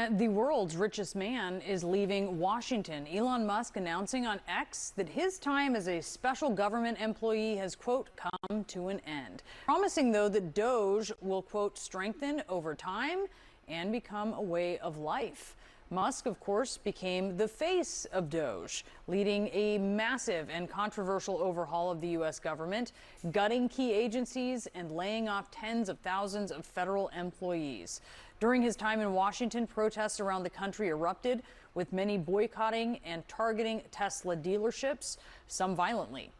And the world's richest man is leaving Washington. Elon Musk announcing on X that his time as a special government employee has, quote, come to an end. Promising, though, that DOGE will, quote, strengthen over time and become a way of life. Musk, of course, became the face of DOGE, leading a massive and controversial overhaul of the U.S. government, gutting key agencies and laying off tens of thousands of federal employees. During his time in Washington, protests around the country erupted, with many boycotting and targeting Tesla dealerships, some violently.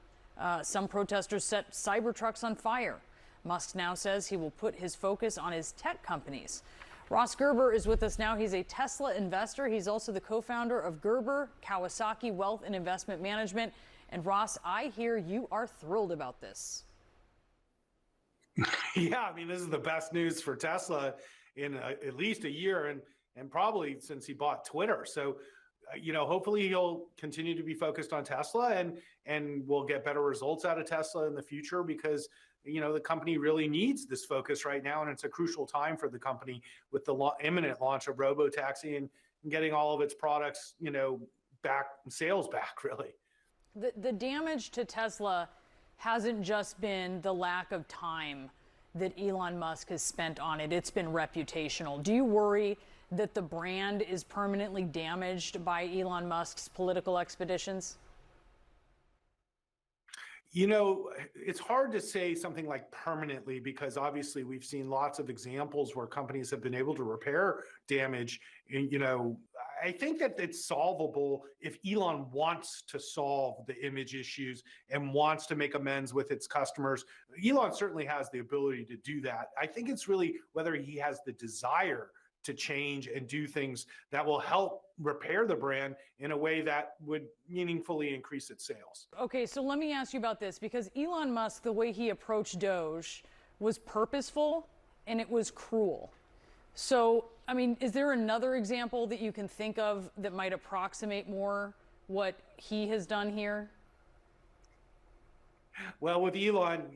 Some protesters set Cybertrucks on fire. Musk now says he will put his focus on his tech companies. Ross Gerber is with us now. He's a Tesla investor. He's also the co-founder of Gerber, Kawasaki Wealth and Investment Management. And Ross, I hear you are thrilled about this. Yeah, I mean, this is the best news for Tesla in at least a year and probably since he bought Twitter. So, hopefully he'll continue to be focused on Tesla and we'll get better results out of Tesla in the future because the company really needs this focus right now, and it's a crucial time for the company with the imminent launch of robotaxi and getting all of its products, sales back, really. The damage to Tesla hasn't just been the lack of time that Elon Musk has spent on it. It's been reputational. Do you worry that the brand is permanently damaged by Elon Musk's political expeditions? It's hard to say something like permanently because obviously we've seen lots of examples where companies have been able to repair damage. And, I think that it's solvable if Elon wants to solve the image issues and wants to make amends with its customers. Elon certainly has the ability to do that. I think it's really whether he has the desire to change and do things that will help repair the brand in a way that would meaningfully increase its sales. Okay, so let me ask you about this, because Elon Musk, the way he approached DOGE was purposeful and it was cruel. So, I mean, is there another example that you can think of that might approximate more what he has done here? Well, with Elon,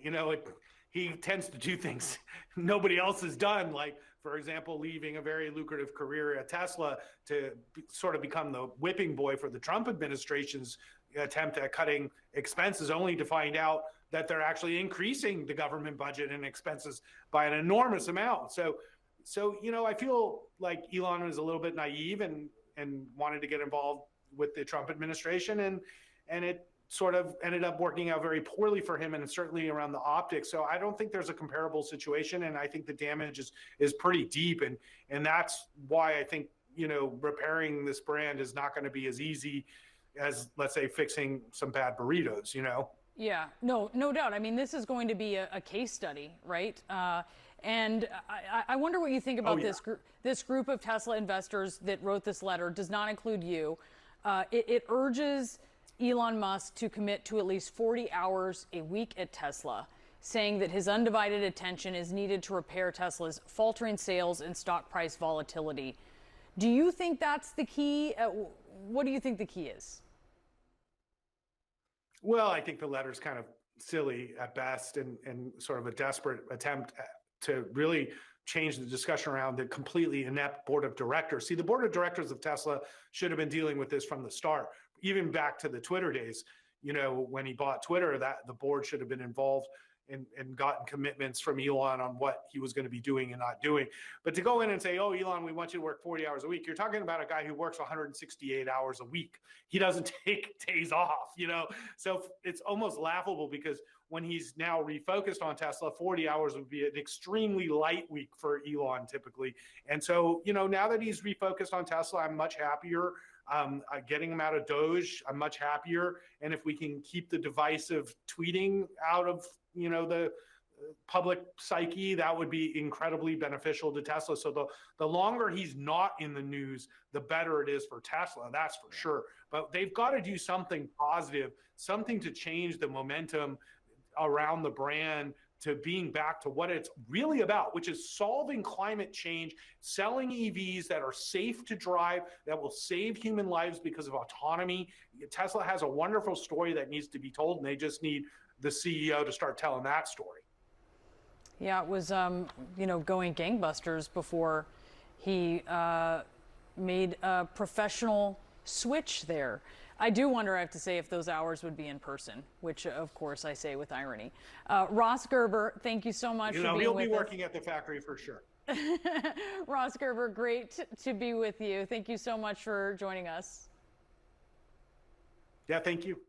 he tends to do things nobody else has done, like, for example, leaving a very lucrative career at Tesla to sort of become the whipping boy for the Trump administration's attempt at cutting expenses, only to find out that they're actually increasing the government budget and expenses by an enormous amount. So I feel like Elon is a little bit naive and wanted to get involved with the Trump administration, and it sort of ended up working out very poorly for him, and certainly around the optics. So I don't think there's a comparable situation, and I think the damage is pretty deep, and that's why I think repairing this brand is not going to be as easy as, let's say, fixing some bad burritos. Yeah, no doubt. I mean, this is going to be a case study, right? And I wonder what you think about this group of Tesla investors that wrote this letter. Does not include you. It urges Elon Musk to commit to at least 40 hours a week at Tesla, saying that his undivided attention is needed to repair Tesla's faltering sales and stock price volatility. Do you think that's the key? What do you think the key is? Well, I think the letter's kind of silly at best and sort of a desperate attempt to really change the discussion around the completely inept board of directors. See, the board of directors of Tesla should have been dealing with this from the start, even back to the Twitter days. When he bought Twitter, that the board should have been involved and gotten commitments from Elon on what he was going to be doing and not doing. But to go in and say, oh, Elon, we want you to work 40 hours a week, you're talking about a guy who works 168 hours a week. He doesn't take days off, So it's almost laughable because when he's now refocused on Tesla, 40 hours would be an extremely light week for Elon typically. And so, now that he's refocused on Tesla, I'm much happier. Getting him out of DOGE, I'm much happier. And if we can keep the divisive tweeting out of, the public psyche, that would be incredibly beneficial to Tesla. So the longer he's not in the news, the better it is for Tesla, that's for sure. But they've got to do something positive, something to change the momentum around the brand to being back to what it's really about, which is solving climate change, selling EVs that are safe to drive, that will save human lives because of autonomy. Tesla has a wonderful story that needs to be told, and they just need the CEO to start telling that story. Yeah, it was, going gangbusters before he made a professional switch there. I do wonder, I have to say, if those hours would be in person, which of course I say with irony. Ross Gerber, thank you so much for being with us. He'll be working at the factory for sure. Ross Gerber, great to be with you. Thank you so much for joining us. Yeah, thank you.